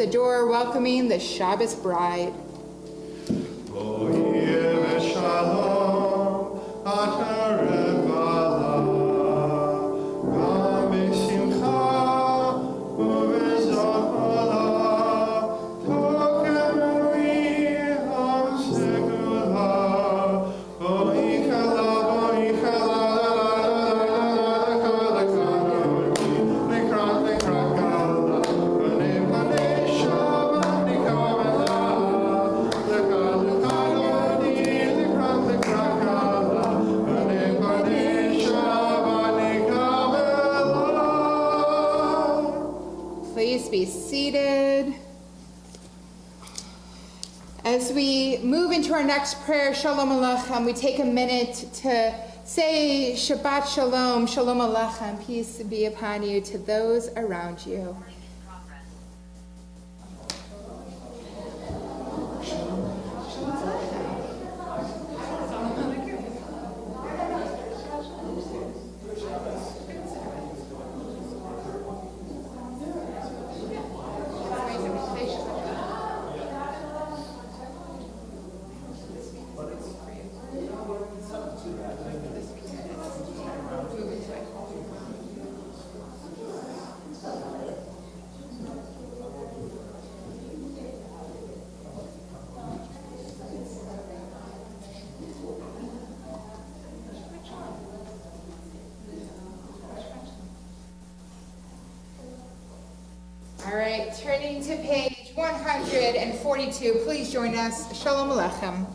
the door welcoming the Shabbos bride. Please be seated. As we move into our next prayer, Shalom Aleichem, we take a minute to say Shabbat Shalom, Shalom Aleichem, peace be upon you to those around you. All right, turning to page 142, please join us. Shalom Aleichem.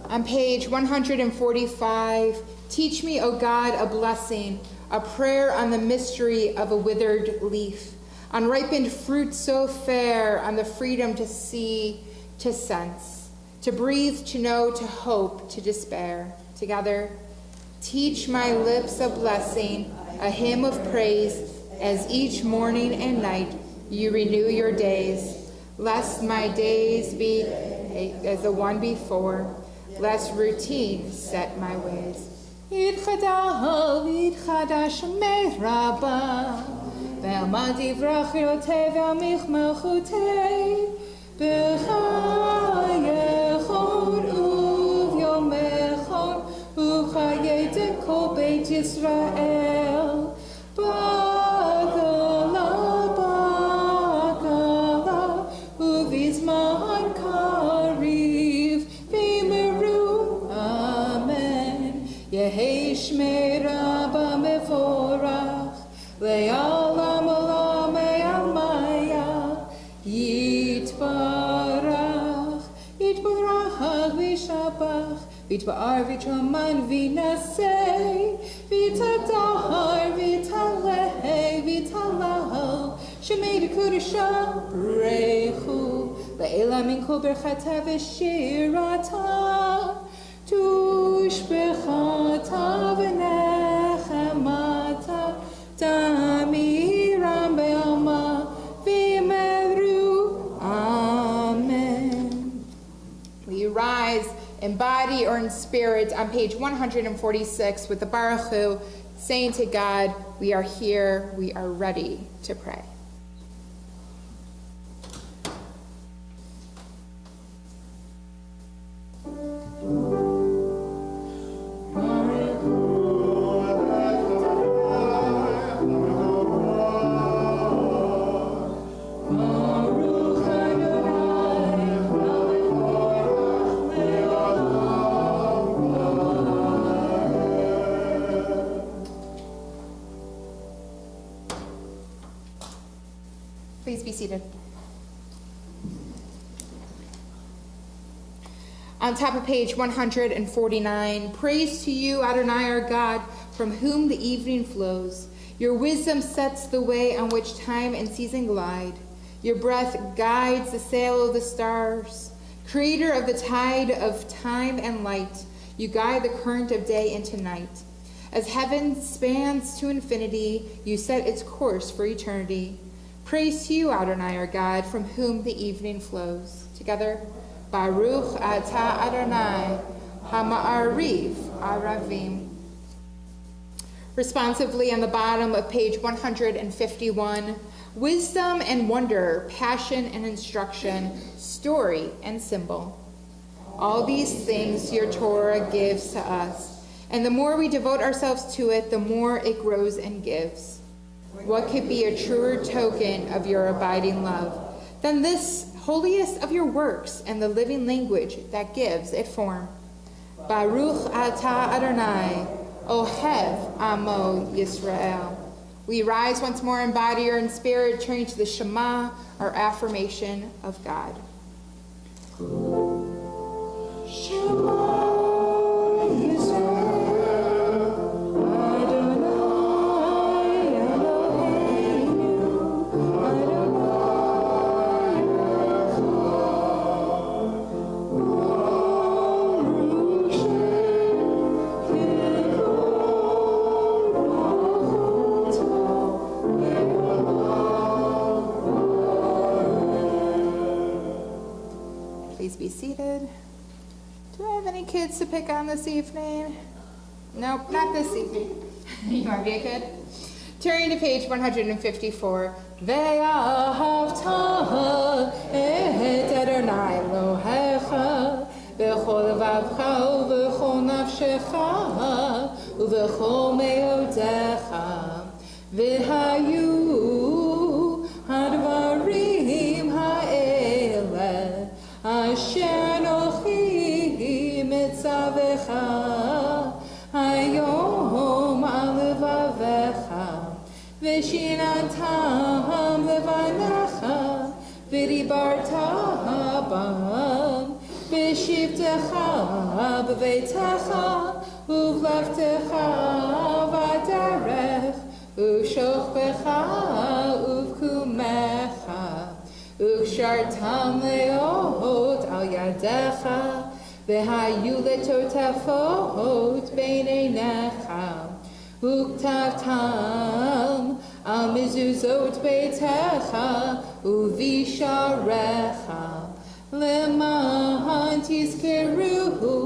On page 145, teach me, O God, a blessing, a prayer on the mystery of a withered leaf, on ripened fruit so fair, on the freedom to see, to sense, to breathe, to know, to hope, to despair. Together, teach my lips a blessing, a hymn of praise, as each morning and night you renew your days, lest my days be as the one before, lest routine set my ways. Yitchadal v'yitchadash me'raba, ve'alma divrach yotei ve'amich melchutei, b'chayechon u'v'yomechon, u'chayeten kol beit Yisrael, ba'gala, ba'gala, u'v'zman kariv, Yehi Shmei Rabba Mevorach, Le'alam Olam Me'almaya, Yitbarach, Yitbarach V'Shabach, V'Yitbar V'Yitroman V'Naseh, V'Yitadar V'Yitaleh V'Yitalal, Shemei D'Kudusha B'Reichu, Le'elam Min Kol Berchata V'Shirata, Tushbechata v'nechemata, Tamiram be'alma v'meru, Amen. in body or in spirit, on page 146 with the Baruch Hu, saying to God, we are here, we are ready to pray. Please be seated. On top of page 149, praise to you, Adonai our God, from whom the evening flows. Your wisdom sets the way on which time and season glide. Your breath guides the sail of the stars. Creator of the tide of time and light, you guide the current of day into night. As heaven spans to infinity, you set its course for eternity. Praise to you, Adonai our God, from whom the evening flows. Together, Baruch atah Adonai, hama'ariv aravim. Responsively on the bottom of page 151, wisdom and wonder, passion and instruction, story and symbol. All these things your Torah gives to us, and the more we devote ourselves to it, the more it grows and gives. What could be a truer token of your abiding love than this holiest of your works and the living language that gives it form? Baruch atah Adonai, Ohev Amo Yisrael. We rise once more in body or in spirit, turning to the Shema, our affirmation of God. Shema. Please be seated. Do I have any kids to pick on this evening? Nope, not this evening. You want to be a kid? Turning to page 154. Ve'ahavta et Adonai Elohecha b'chol levavcha u'b'chol nafshecha u'b'chol me'odecha v'hayu hadvarim ha'eleh asher anochi mitzavecha hayom al levavecha v'shinantam levanecha v'dibarta bam v'shivtecha b'veitecha uvlavtecha v'aderech u'shochbecha uvkumecha ukshartam leot al yadecha v'hayu letotafot b'neinecha uktavtam al mezuzot beitecha uvisharecha leman tizkeruhu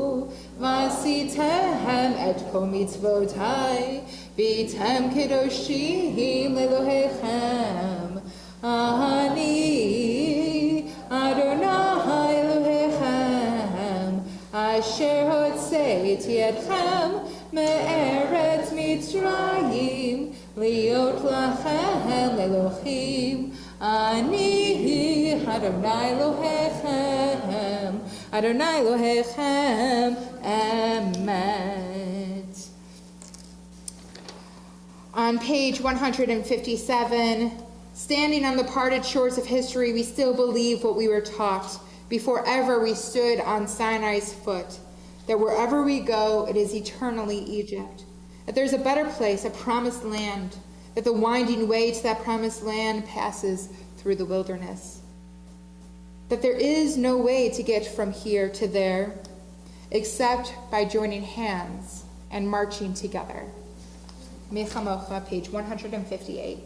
v'asitem et kol mitzvotai v'tem kedoshim lelohechem ani Adonai Elohechem asher hotzeiti etchem me'eretz Mitzrayim liot lachem Elohim ani Adonai Elohechem Adonai Elohechem Emet. On page 157, standing on the parted shores of history, we still believe what we were taught before ever we stood on Sinai's foot, that wherever we go, it is eternally Egypt, that there's a better place, a promised land, that the winding way to that promised land passes through the wilderness, that there is no way to get from here to there except by joining hands and marching together. Mechamocha, page 158.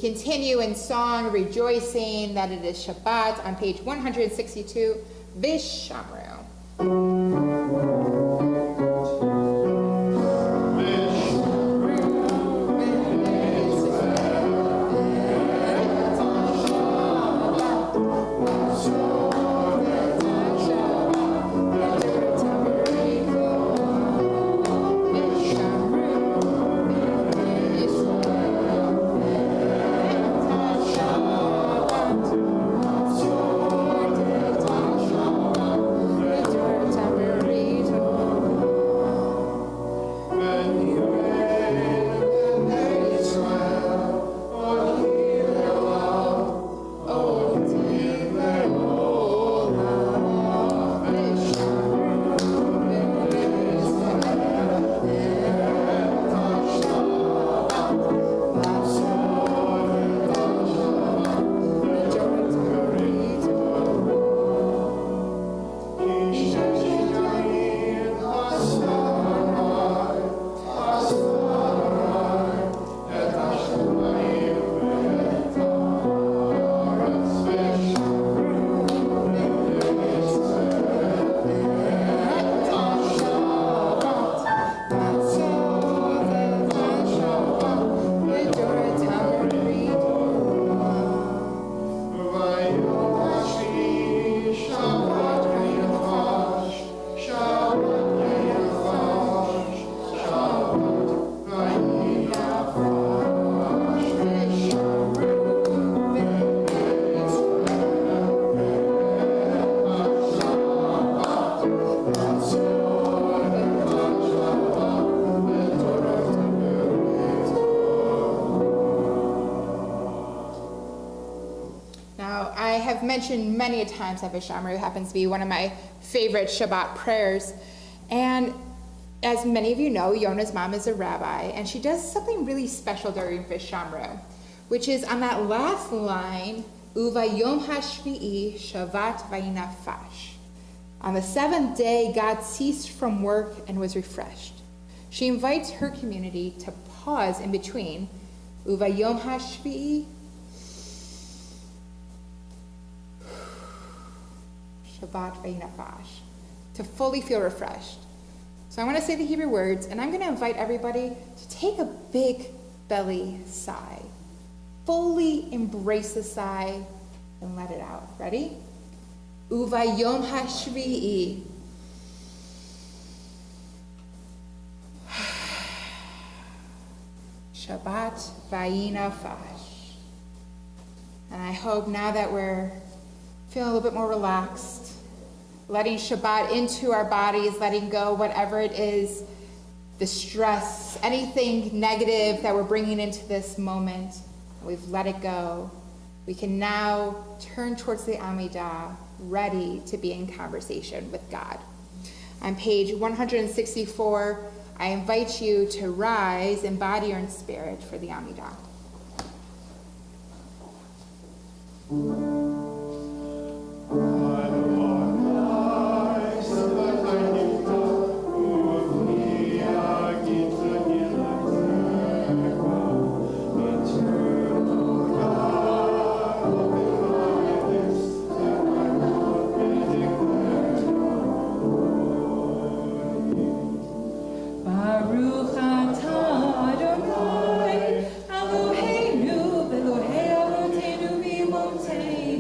continue in song, rejoicing that it is Shabbat on page 162, Vishamru. Mentioned many a times that Vishamru happens to be one of my favorite Shabbat prayers. And as many of you know, Yona's mom is a rabbi, and she does something really special during Vishamru, which is on that last line, Uvayom hashvi'i shavat vayinafash. On the seventh day, God ceased from work and was refreshed. She invites her community to pause in between Uvayom hashvi'i Shabbat vayinafash, to fully feel refreshed. So I'm going to say the Hebrew words, and I'm going to invite everybody to take a big belly sigh. Fully embrace the sigh and let it out. Ready? Uvayom hashvi'i. Shabbat vayinafash. And I hope now that we're feeling a little bit more relaxed, letting Shabbat into our bodies, letting go whatever it is, the stress, anything negative that we're bringing into this moment, we've let it go. We can now turn towards the Amidah, ready to be in conversation with God. On page 164, I invite you to rise in body or in spirit for the Amidah. Eloheinu, Elohei Avotenu, V'imotei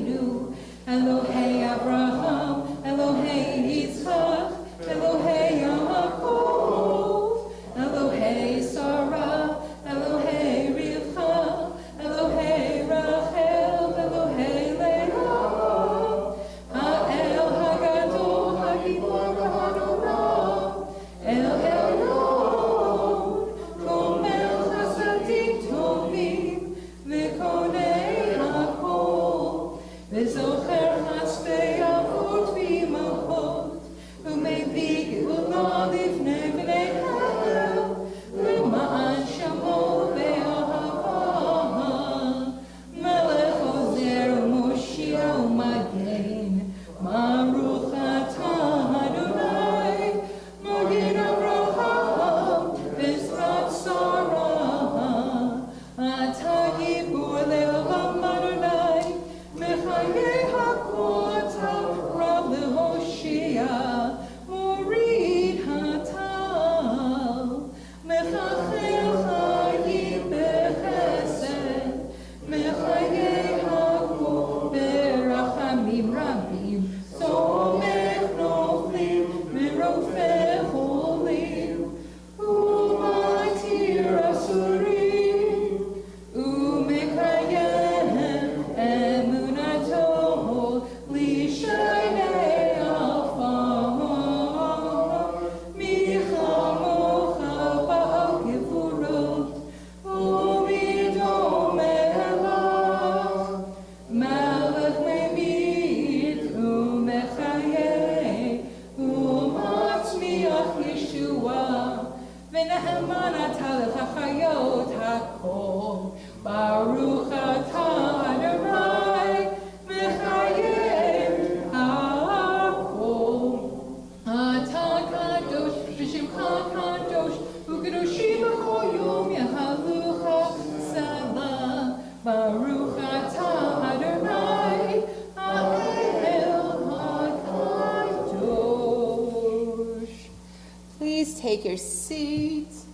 take your seats.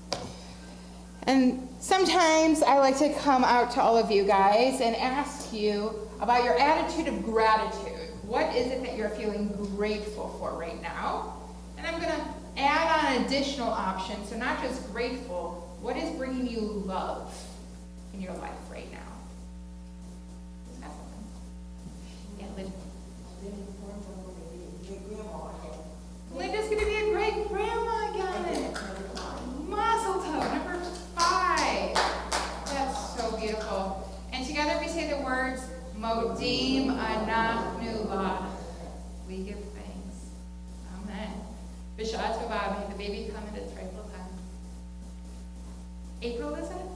And sometimes I like to come out to all of you guys and ask you about your attitude of gratitude. What is it that you're feeling grateful for right now? And I'm going to add on additional options, so not just grateful. What is bringing you love in your life right now? Yeah, Linda's going to be a great grandma again. Mazel tov, number 5. That's so beautiful. And together we say the words, Modim anachnu lach. We give thanks. Amen. B'sha'at tova, may the baby come at its rightful time. April, is it?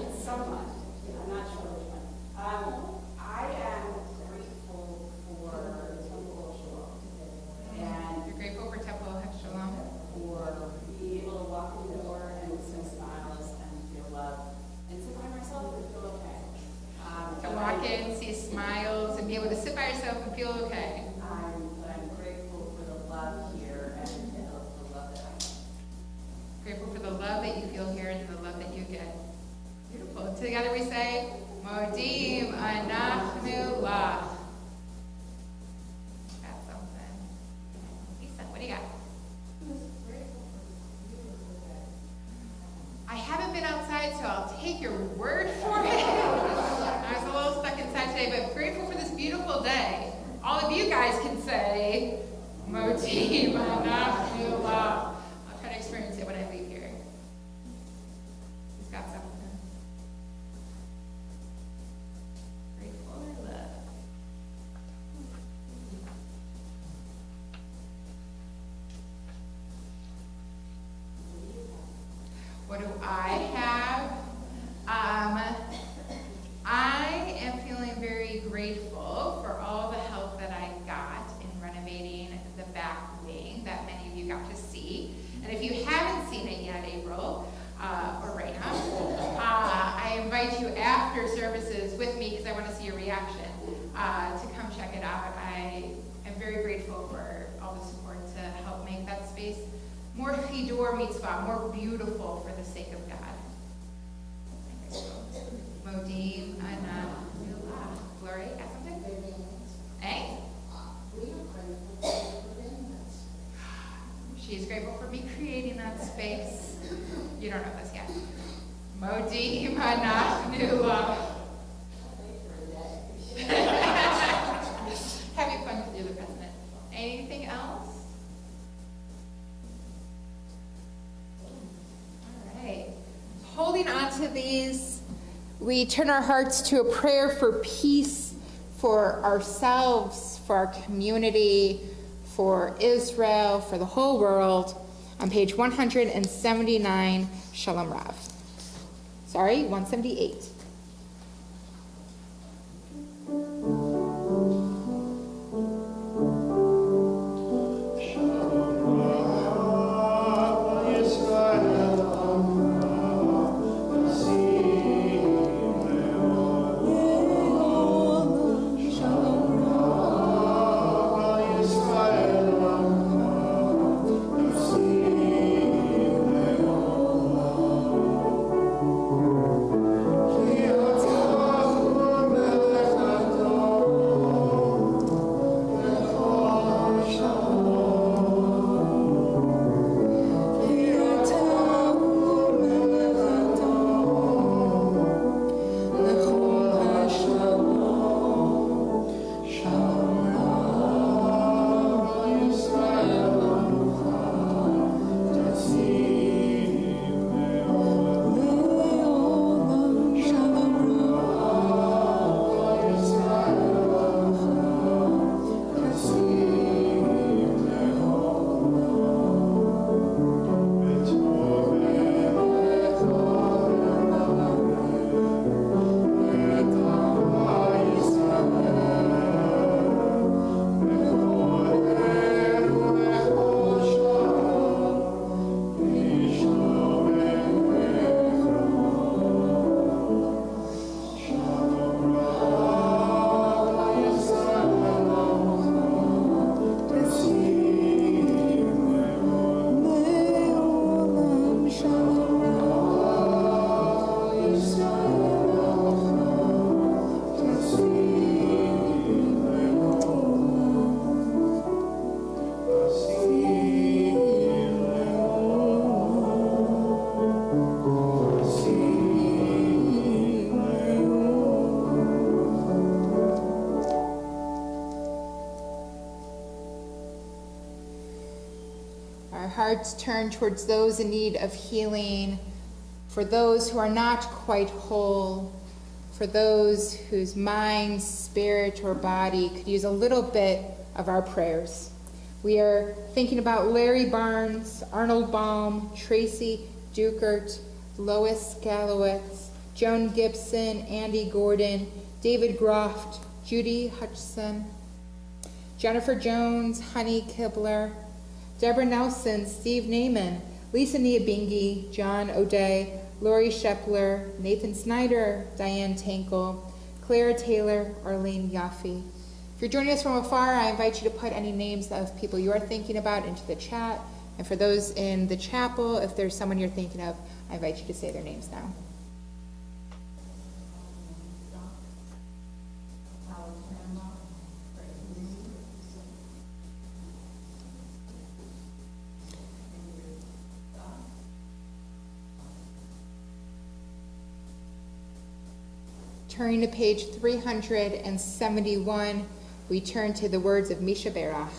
It's somewhat. I'm not sure which one. I am grateful for Temple Shalom. And You're grateful for Temple Shalom? for being able to walk in the door and see smiles and feel love. And sit by myself and feel okay. To walk in, see smiles, and be able to sit by yourself and feel okay. I'm grateful for the love here and the love that I get. Grateful for the love that you feel here and the love that you get. Beautiful. Together we say, Modim anachnu lach. Got something. Lisa, what do you got? I haven't been outside, so I'll take your word for it. I was a little stuck inside today, but grateful for this beautiful day. All of you guys can say, Modim anachnu lach. I'll try to experience it when I leave here. Who's got something? Grateful or love? What do I have? I am feeling very grateful for all the help that I got in renovating the back wing that many of you got to see. And if you haven't seen it yet, April or Raina, I invite you after services with me, because I want to see your reaction, to come check it out. I am very grateful for all the support to help make that space more chidor mitzvah, more beautiful for the sake of God. Modim anachnu lach. Gloria, got something? Hey? She's grateful for me creating that space. You don't know this yet. Modim anachnu lach. Having fun with you, the president. Anything else? All right. Holding on to these, we turn our hearts to a prayer for peace for ourselves, for our community, for Israel, for the whole world, on page 179, Shalom Rav. Sorry, 178. Yeah. Our hearts turn towards those in need of healing, for those who are not quite whole, for those whose mind, spirit, or body could use a little bit of our prayers. We are thinking about Larry Barnes, Arnold Baum, Tracy Dukert, Lois Gallowitz, Joan Gibson, Andy Gordon, David Groft, Judy Hutchison, Jennifer Jones, Honey Kibler, Deborah Nelson, Steve Naiman, Lisa Niabingi, John O'Day, Lori Shepler, Nathan Snyder, Diane Tankel, Clara Taylor, Arlene Yaffe. If you're joining us from afar, I invite you to put any names of people you are thinking about into the chat. And for those in the chapel, if there's someone you're thinking of, I invite you to say their names now. Turning to page 371, we turn to the words of Misha Berach.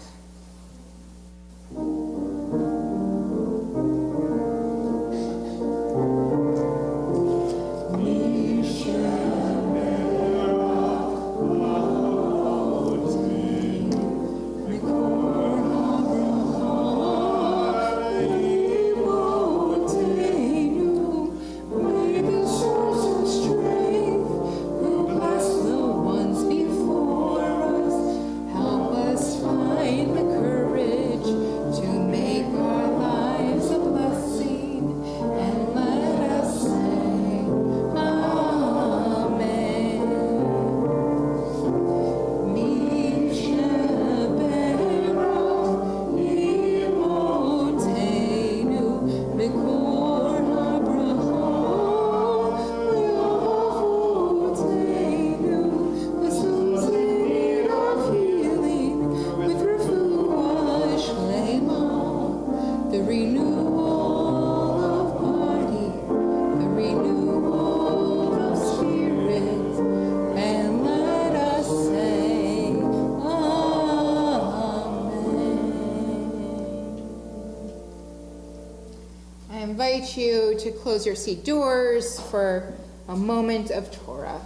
You to close your seat doors for a moment of Torah.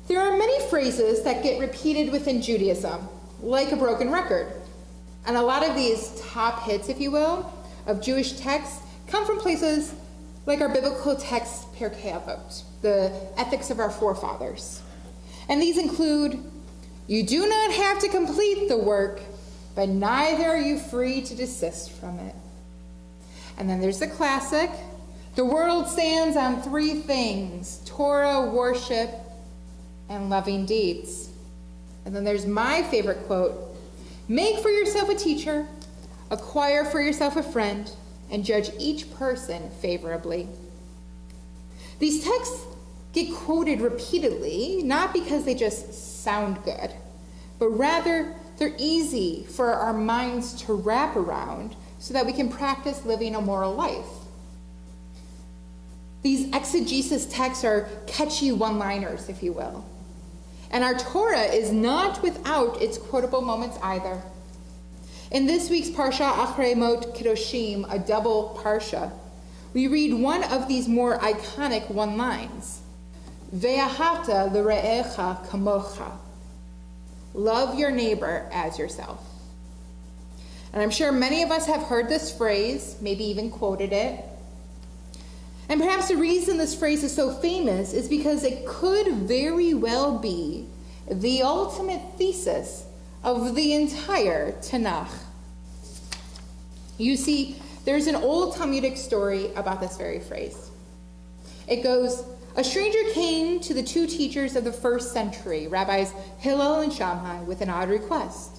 There are many phrases that get repeated within Judaism, like a broken record. And a lot of these top hits, if you will, of Jewish texts come from places like our biblical text, Pirkei Avot, the ethics of our forefathers. And these include, you do not have to complete the work, but neither are you free to desist from it. And then there's the classic, the world stands on three things: Torah, worship, and loving deeds. And then there's my favorite quote, make for yourself a teacher, acquire for yourself a friend, and judge each person favorably. These texts get quoted repeatedly, not because they just sound good, but rather they're easy for our minds to wrap around so that we can practice living a moral life. These exegesis texts are catchy one-liners, if you will. And our Torah is not without its quotable moments either. In this week's Parsha Achrei Mot Kedoshim, a double Parsha, we read one of these more iconic one-lines. Ve'ahavta l're'echa kamocha. Love your neighbor as yourself. And I'm sure many of us have heard this phrase, maybe even quoted it. And perhaps the reason this phrase is so famous is because it could very well be the ultimate thesis of the entire Tanakh. You see, there's an old Talmudic story about this very phrase. It goes, a stranger came to the two teachers of the first century, Rabbis Hillel and Shammai, with an odd request.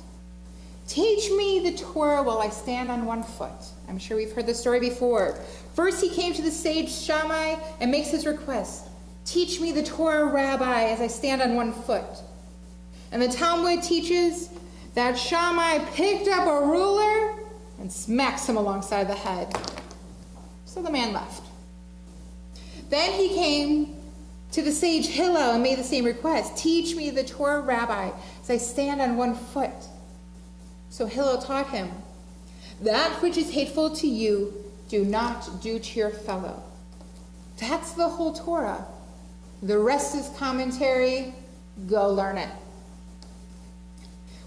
Teach me the Torah while I stand on one foot. I'm sure we've heard this story before. First he came to the sage Shammai and makes his request. Teach me the Torah, Rabbi, as I stand on one foot. And the Talmud teaches that Shammai picked up a ruler and smacks him alongside the head. So the man left. Then he came to the sage Hillel and made the same request. Teach me the Torah, Rabbi, as I stand on one foot. So Hillel taught him, that which is hateful to you, do not do to your fellow. That's the whole Torah. The rest is commentary. Go learn it.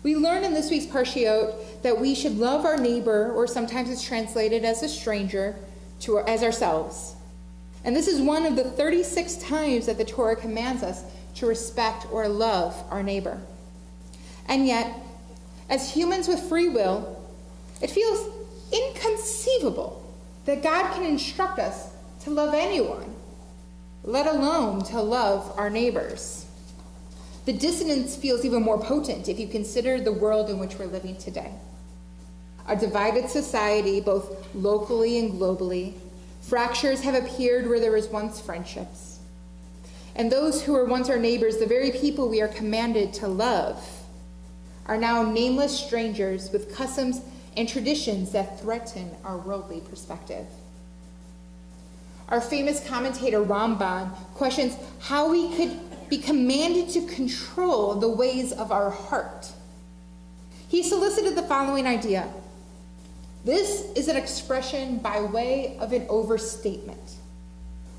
We learn in this week's Parshiot that we should love our neighbor, or sometimes it's translated as a stranger, as ourselves. And this is one of the 36 times that the Torah commands us to respect or love our neighbor. And yet, as humans with free will, it feels inconceivable that God can instruct us to love anyone, let alone to love our neighbors. The dissonance feels even more potent if you consider the world in which we're living today. A divided society, both locally and globally. Fractures have appeared where there was once friendships. And those who were once our neighbors, the very people we are commanded to love, are now nameless strangers with customs and traditions that threaten our worldly perspective. Our famous commentator Ramban questions how we could be commanded to control the ways of our heart. He solicited the following idea. This is an expression by way of an overstatement.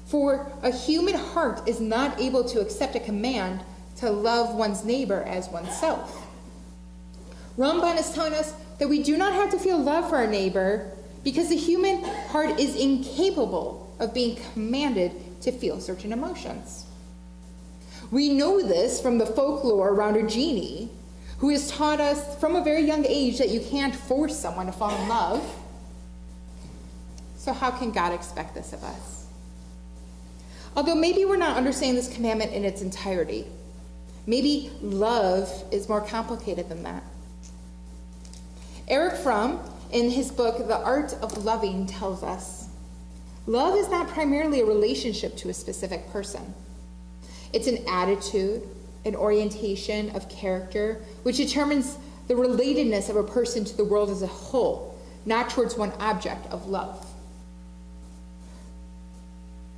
For a human heart is not able to accept a command to love one's neighbor as oneself. Ramban is telling us that we do not have to feel love for our neighbor because the human heart is incapable of being commanded to feel certain emotions. We know this from the folklore around a genie who has taught us from a very young age that you can't force someone to fall in love. So how can God expect this of us? Although maybe we're not understanding this commandment in its entirety. Maybe love is more complicated than that. Erich Fromm, in his book, The Art of Loving, tells us, love is not primarily a relationship to a specific person. It's an attitude, an orientation of character, which determines the relatedness of a person to the world as a whole, not towards one object of love.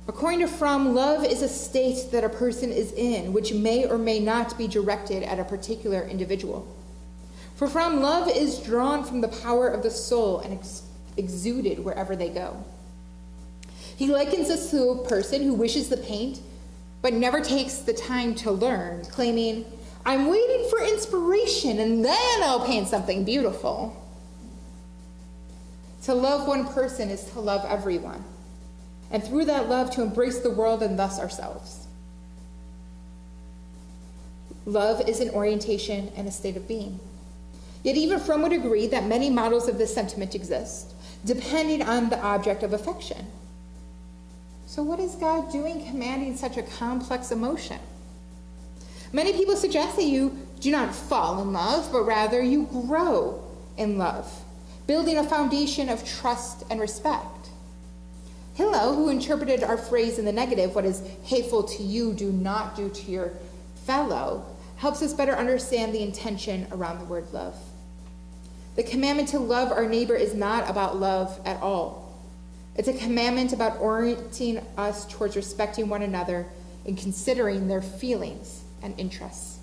According to Fromm, love is a state that a person is in, which may or may not be directed at a particular individual. For Fromm, love is drawn from the power of the soul and exuded wherever they go. He likens this to a person who wishes to paint, but never takes the time to learn, claiming, I'm waiting for inspiration and then I'll paint something beautiful. To love one person is to love everyone, and through that love to embrace the world and thus ourselves. Love is an orientation and a state of being. Yet even Fromm would agree that many models of this sentiment exist, depending on the object of affection. So what is God doing commanding such a complex emotion? Many people suggest that you do not fall in love, but rather you grow in love, building a foundation of trust and respect. Hillel, who interpreted our phrase in the negative, what is hateful to you, do not do to your fellow, helps us better understand the intention around the word love. The commandment to love our neighbor is not about love at all. It's a commandment about orienting us towards respecting one another and considering their feelings and interests.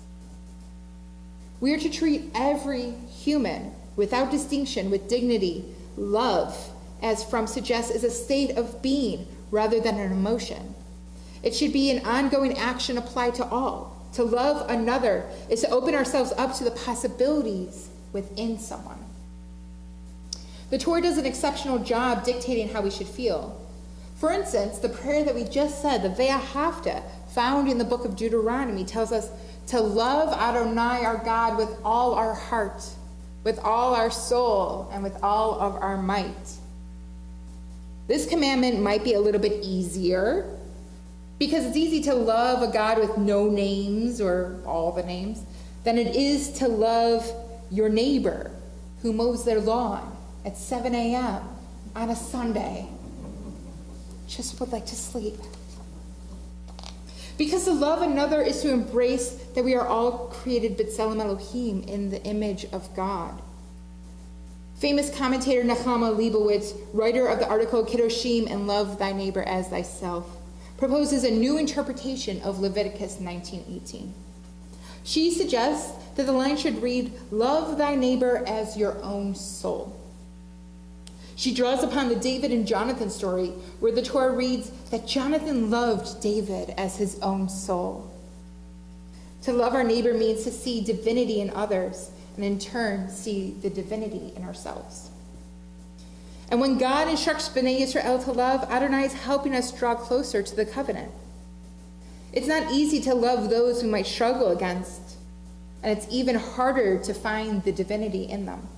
We are to treat every human without distinction with dignity. Love, as Fromm suggests, is a state of being rather than an emotion. It should be an ongoing action applied to all. To love another is to open ourselves up to the possibilities within someone. The Torah does an exceptional job dictating how we should feel. For instance, the prayer that we just said, the Ve'ahavta, found in the book of Deuteronomy, tells us to love Adonai our God with all our heart, with all our soul, and with all of our might. This commandment might be a little bit easier because it's easy to love a God with no names or all the names than it is to love your neighbor who mows their lawn at 7 a.m. on a Sunday. Just would like to sleep. Because to love another is to embrace that we are all created B'Tselem Elohim, in the image of God. Famous commentator Nechama Leibowitz, writer of the article Kiddushim and Love Thy Neighbor as Thyself, proposes a new interpretation of Leviticus 19:18. She suggests that the line should read, "Love thy neighbor as your own soul." She draws upon the David and Jonathan story, where the Torah reads that Jonathan loved David as his own soul. To love our neighbor means to see divinity in others, and in turn, see the divinity in ourselves. And when God instructs Bnei Yisrael to love, Adonai is helping us draw closer to the covenant. It's not easy to love those we might struggle against, and it's even harder to find the divinity in them.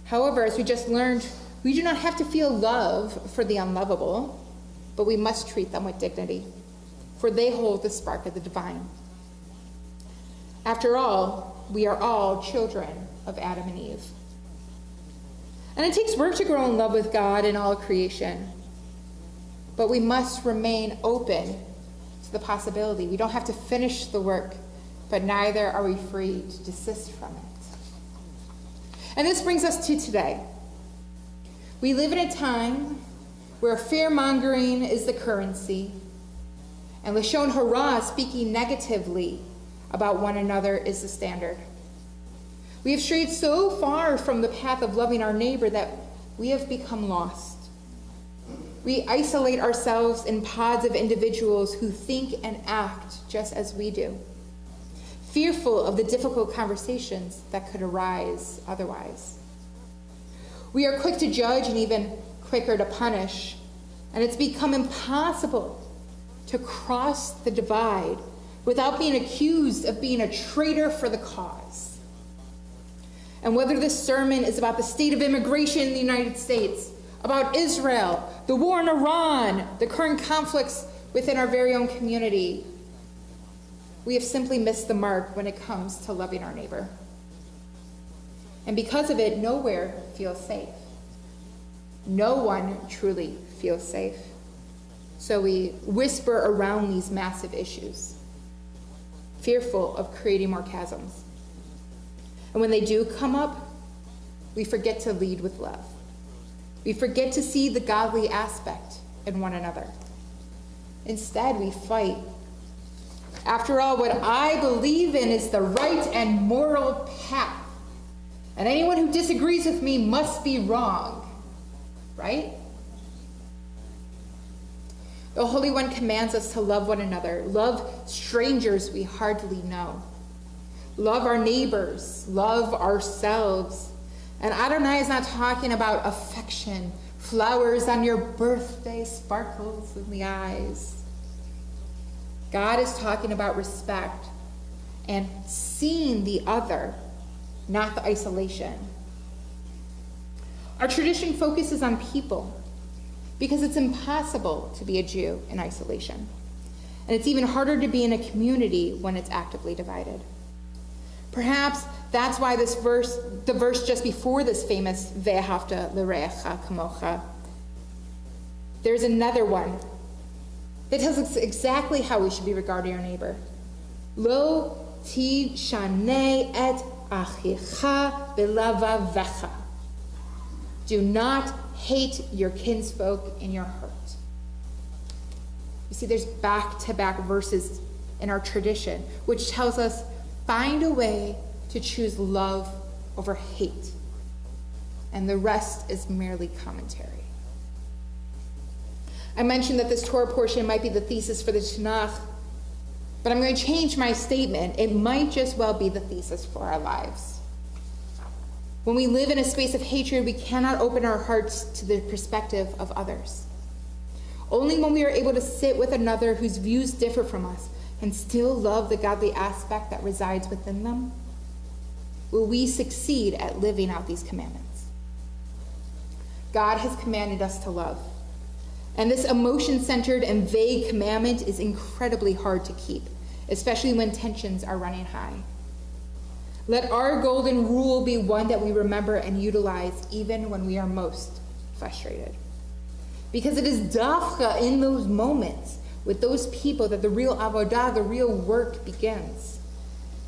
However, as we just learned, we do not have to feel love for the unlovable, but we must treat them with dignity, for they hold the spark of the divine. After all, we are all children of Adam and Eve. And it takes work to grow in love with God and all creation, but we must remain open to the possibility. We don't have to finish the work, but neither are we free to desist from it. And this brings us to today. We live in a time where fear-mongering is the currency, and Lashon Hara, speaking negatively about one another, is the standard. We have strayed so far from the path of loving our neighbor that we have become lost. We isolate ourselves in pods of individuals who think and act just as we do, fearful of the difficult conversations that could arise otherwise. We are quick to judge and even quicker to punish, and it's become impossible to cross the divide without being accused of being a traitor for the cause. And whether this sermon is about the state of immigration in the United States, about Israel, the war in Iran, the current conflicts within our very own community, we have simply missed the mark when it comes to loving our neighbor. And because of it, nowhere feels safe. No one truly feels safe. So we whisper around these massive issues, fearful of creating more chasms. And when they do come up, we forget to lead with love. We forget to see the godly aspect in one another. Instead, we fight. After all, what I believe in is the right and moral path. And anyone who disagrees with me must be wrong. Right? The Holy One commands us to love one another, love strangers we hardly know, love our neighbors, love ourselves. And Adonai is not talking about affection, flowers on your birthday, sparkles in the eyes. God is talking about respect and seeing the other, not the isolation. Our tradition focuses on people because it's impossible to be a Jew in isolation. And it's even harder to be in a community when it's actively divided. Perhaps that's why the verse just before this famous Ve'ahavta l'reacha kamocha, there's another one that tells us exactly how we should be regarding our neighbor. Lo tishaneh et achicha b'lavavecha. Do not hate your kinsfolk in your heart. You see, there's back-to-back verses in our tradition which tells us find a way to choose love over hate, and the rest is merely commentary. I mentioned that this Torah portion might be the thesis for the Tanakh, but I'm going to change my statement. It might just well be the thesis for our lives. When we live in a space of hatred, we cannot open our hearts to the perspective of others. Only when we are able to sit with another whose views differ from us and still love the godly aspect that resides within them, will we succeed at living out these commandments. God has commanded us to love. And this emotion-centered and vague commandment is incredibly hard to keep, especially when tensions are running high. Let our golden rule be one that we remember and utilize even when we are most frustrated. Because it is dafka in those moments with those people that the real avodah, the real work begins.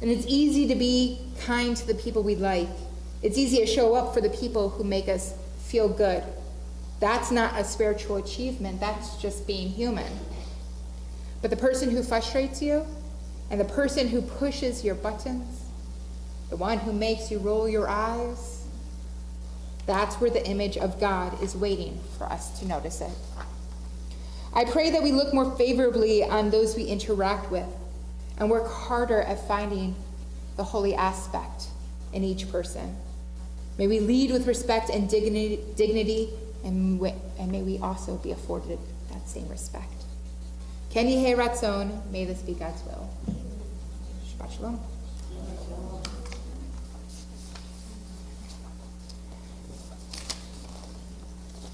And it's easy to be kind to the people we like. It's easy to show up for the people who make us feel good. That's not a spiritual achievement. That's just being human. But the person who frustrates you, and the person who pushes your buttons, the one who makes you roll your eyes. That's where the image of God is waiting for us to notice it. I pray that we look more favorably on those we interact with and work harder at finding the holy aspect in each person. May we lead with respect and dignity, and may we also be afforded that same respect. Ken Yehi Ratzon, may this be God's will. Shabbat Shalom.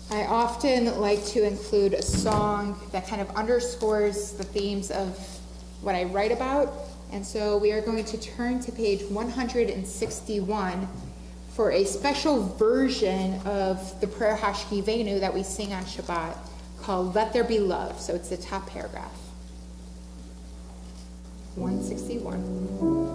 I often like to include a song that kind of underscores the themes of what I write about, and so we are going to turn to page 161 for a special version of the prayer Hashkivenu that we sing on Shabbat called Let There Be Love. So it's the top paragraph. 161.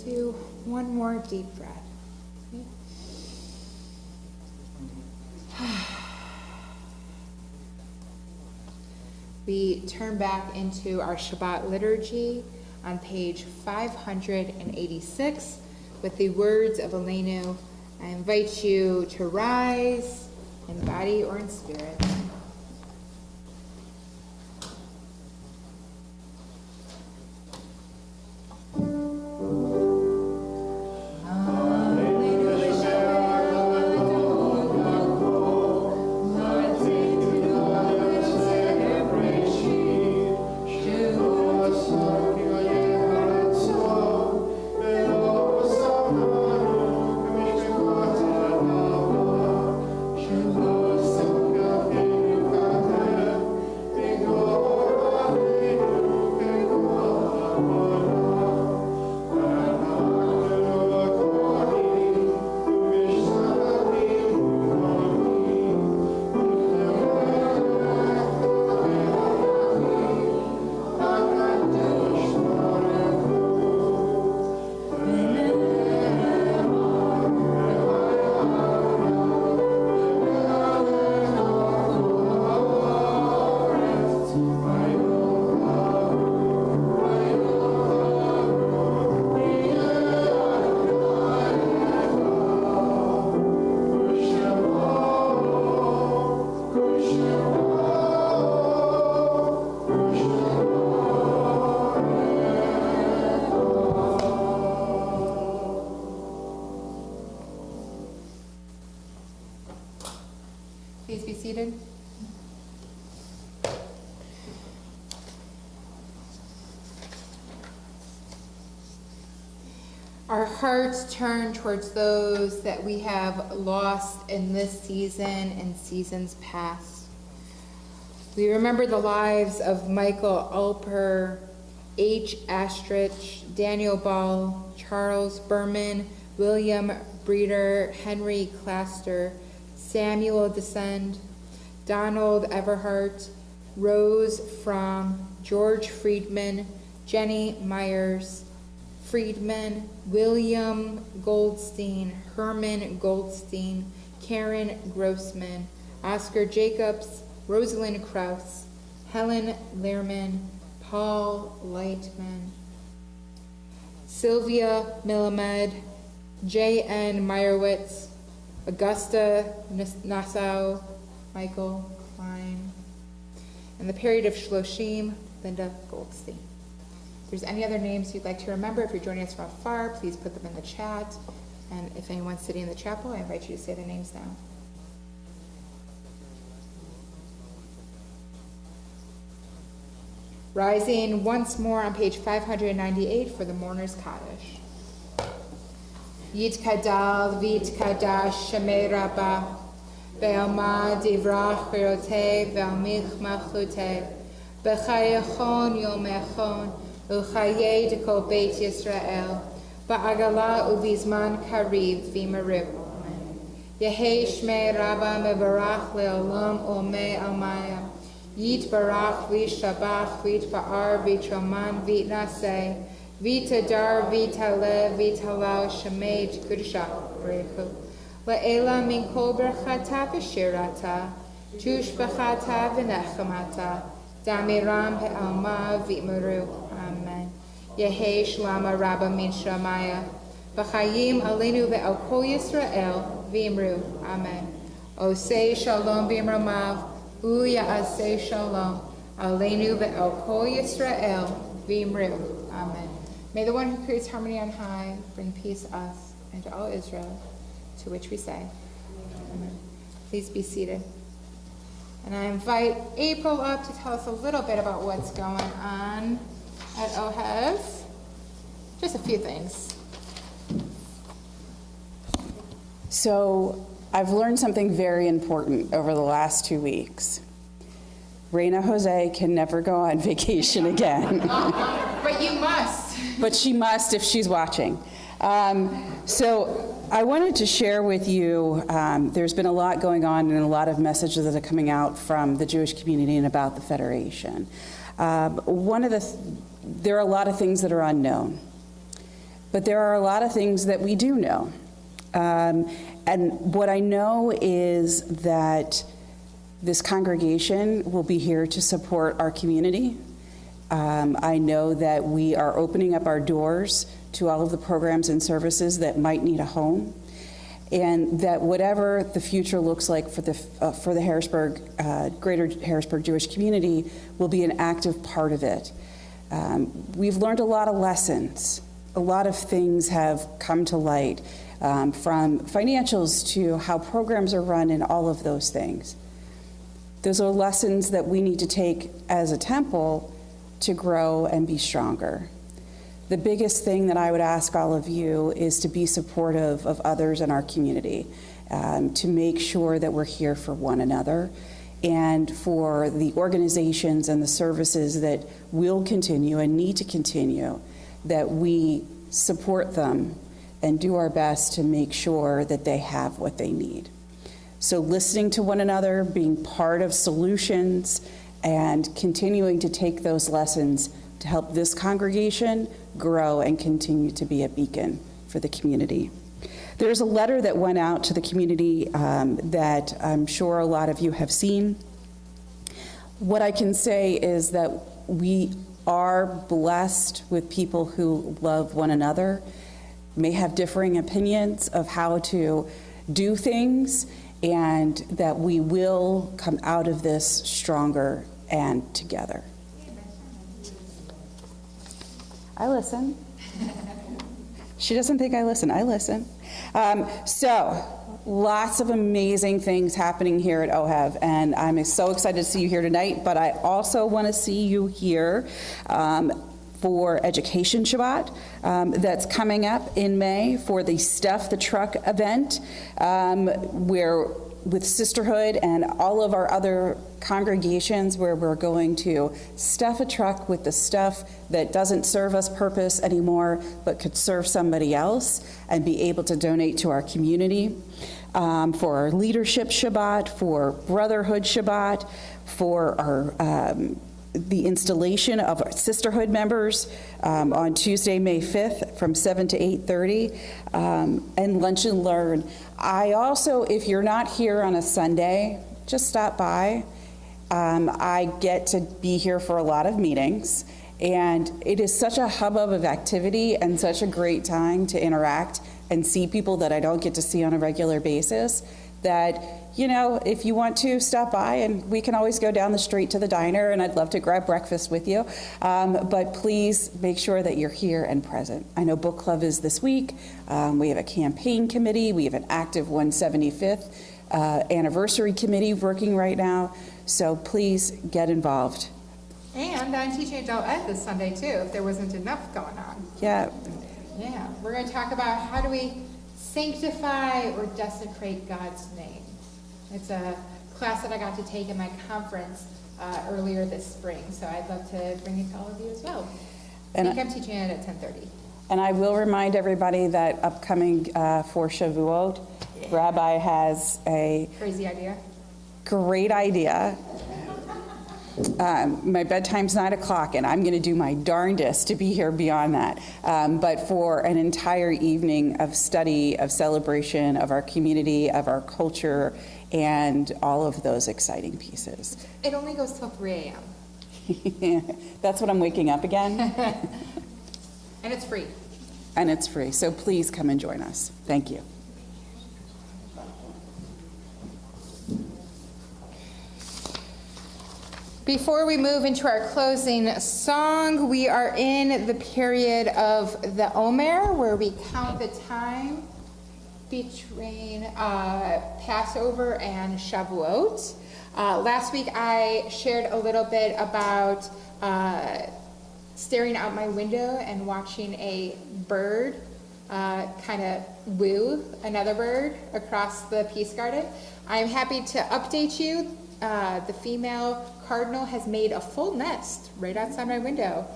Do one more deep breath. We turn back into our Shabbat liturgy on page 586 with the words of Aleinu. I invite you to rise in body or in spirit. Shabbat Please be seated. Our hearts turn towards those that we have lost in this season and seasons past. We remember the lives of Michael Alper, H. Astrich, Daniel Ball, Charles Berman, William Breeder, Henry Claster, Samuel Descend, Donald Everhart, Rose Fromm, George Friedman, Jenny Myers, Friedman, William Goldstein, Herman Goldstein, Karen Grossman, Oscar Jacobs, Rosalind Krause, Helen Lehrman, Paul Lightman, Sylvia Millamed, J.N. Meyerowitz, Augusta Nassau, Michael Klein, and the period of Shloshim, Linda Goldstein. If there's any other names you'd like to remember, if you're joining us from afar, please put them in the chat. And if anyone's sitting in the chapel, I invite you to say their names now. Rising once more on page 598 for the Mourner's Kaddish. Yit kadal vit kadash shemei rabba ve'alma divrach berote ve'almich machlute b'chayechon yomechon u'chayei dekol beit Yisrael ba'agala u'bizman kariv v'imariv. Yehei shmei rabba mevarach le'olam u'mei almaya Yit barach v'shabach v'tba'ar v'troman v'naseh v'tadar v'taleh v'talal shemei kudusha b'rechu la'ela min kol berchata v'shirata tushbachata v'nechamata damiram pe'alma v'imuru. Amen. Yehei shlama rabba min shamaya v'chayim aleinu ve'al kol Yisrael v'imru. Amen. Osei shalom b'imramav Uya aseh shalom, aleinu ve'al kol Yisrael v'imru. Amen. May the one who creates harmony on high bring peace to us and to all Israel, to which we say, Amen. Please be seated. And I invite April up to tell us a little bit about what's going on at OHEV. Just a few things. So, I've learned something very important over the last 2 weeks. Reina Jose can never go on vacation again. But you must. But she must if she's watching. So I wanted to share with you, there's been a lot going on and a lot of messages that are coming out from the Jewish community and about the Federation. There are a lot of things that are unknown, but there are a lot of things that we do know. And what I know is that this congregation will be here to support our community. I know that we are opening up our doors to all of the programs and services that might need a home, and that whatever the future looks like for the Harrisburg, greater Harrisburg Jewish community will be an active part of it. We've learned a lot of lessons. A lot of things have come to light. From financials to how programs are run and all of those things. Those are lessons that we need to take as a temple to grow and be stronger. The biggest thing that I would ask all of you is to be supportive of others in our community, to make sure that we're here for one another and for the organizations and the services that will continue and need to continue, that we support them and do our best to make sure that they have what they need. So listening to one another, being part of solutions, and continuing to take those lessons to help this congregation grow and continue to be a beacon for the community. There's a letter that went out to the community that I'm sure a lot of you have seen. What I can say is that we are blessed with people who love one another, may have differing opinions of how to do things, and that we will come out of this stronger and together. I listen. She doesn't think I listen. I listen. So, lots of amazing things happening here at OHEV, and I'm so excited to see you here tonight, but I also want to see you here for Education Shabbat that's coming up in May for the Stuff the Truck event, where with Sisterhood and all of our other congregations, where we're going to stuff a truck with the stuff that doesn't serve us purpose anymore but could serve somebody else and be able to donate to our community. For our Leadership Shabbat, for Brotherhood Shabbat, for our the installation of our Sisterhood members on Tuesday, May 5th from 7 to 8:30, and Lunch and Learn. I also, if you're not here on a Sunday, just stop by. I get to be here for a lot of meetings, and it is such a hubbub of activity and such a great time to interact and see people that I don't get to see on a regular basis, that, you know, if you want to, stop by, and we can always go down the street to the diner, and I'd love to grab breakfast with you. But please make sure that you're here and present. I know book club is this week. We have a campaign committee. We have an active 175th anniversary committee working right now. So please get involved. And I'm teaching adult ed this Sunday too, if there wasn't enough going on. Yeah. Yeah, we're going to talk about how do we sanctify or desecrate God's name. It's a class that I got to take in my conference earlier this spring, so I'd love to bring it to all of you as well. I think I'm teaching it at 10:30. And I will remind everybody that upcoming for Shavuot, Rabbi has a Crazy idea. great idea. My bedtime's 9 o'clock, and I'm going to do my darndest to be here beyond that. But for an entire evening of study, of celebration of our community, of our culture, and all of those exciting pieces. It only goes till 3 a.m. That's what I'm waking up again. And it's free. And it's free. So please come and join us. Thank you. Before we move into our closing song, we are in the period of the Omer, where we count the time between Passover and Shavuot. Last week I shared a little bit about staring out my window and watching a bird kind of woo another bird across the Peace Garden. I'm happy to update you. The female cardinal has made a full nest right outside my window,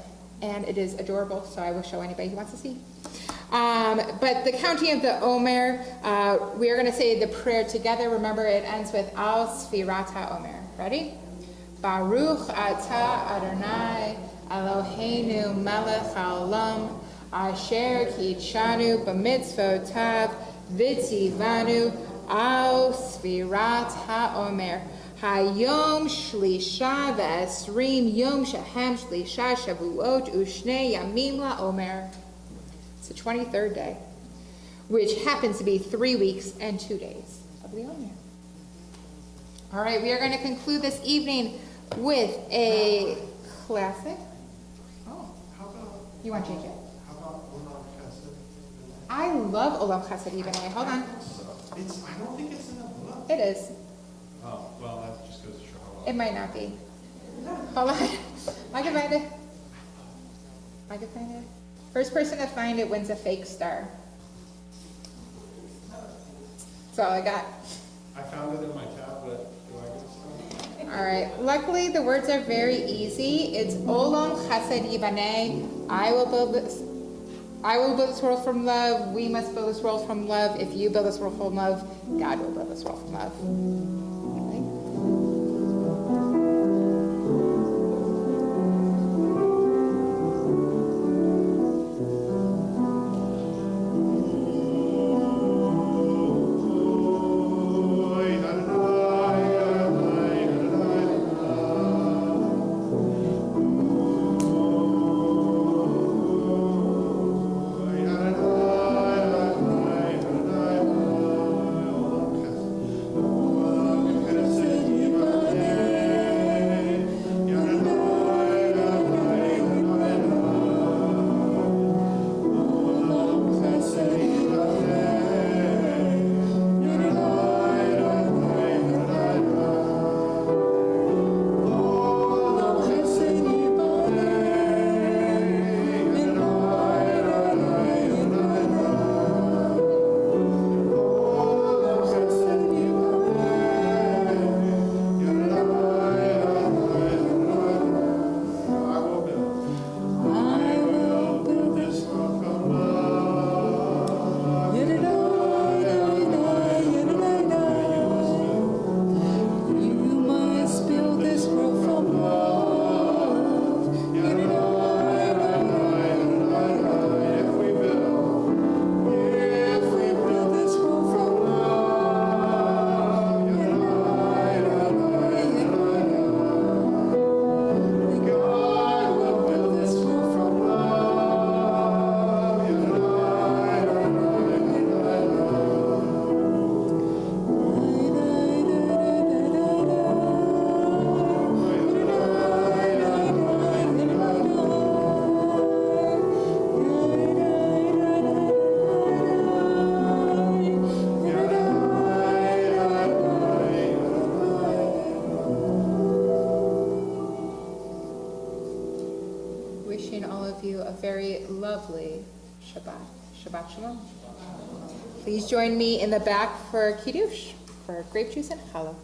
and it is adorable, so I will show anybody who wants to see. But the counting of the Omer, we are going to say the prayer together. Remember, it ends with Al Sfirat HaOmer. Ready? Baruch Atah Adonai Eloheinu Melech Haolam Asher Kitshanu B'mitzvotav V'tzivanu Al Sfirat HaOmer. Hayom Shlisha V'Esrim Yom Shehem Shlisha Shavuot U'Shnei Yamim LaOmer. It's the 23rd day, which happens to be 3 weeks and 2 days of the Omer. All right, we are going to conclude this evening with a classic. Oh, you want to change it? How about Olam Chesed? I love Olam Chesed Yibaneh. Hold on. I don't think it's in the book. It is. Oh, well, that just goes to show how well. It might not be. Hold on. I can find it. I can find it. First person to find it wins a fake star. That's all I got. I found it in my tablet. Do I get a star? All right. Luckily, the words are very easy. It's Olam Chesed Yibaneh. I will build this world from love. We must build this world from love. If you build this world from love, God will build this world from love. Oh, you a very lovely Shabbat. Shabbat Shalom. Please join me in the back for Kiddush, for grape juice and challah.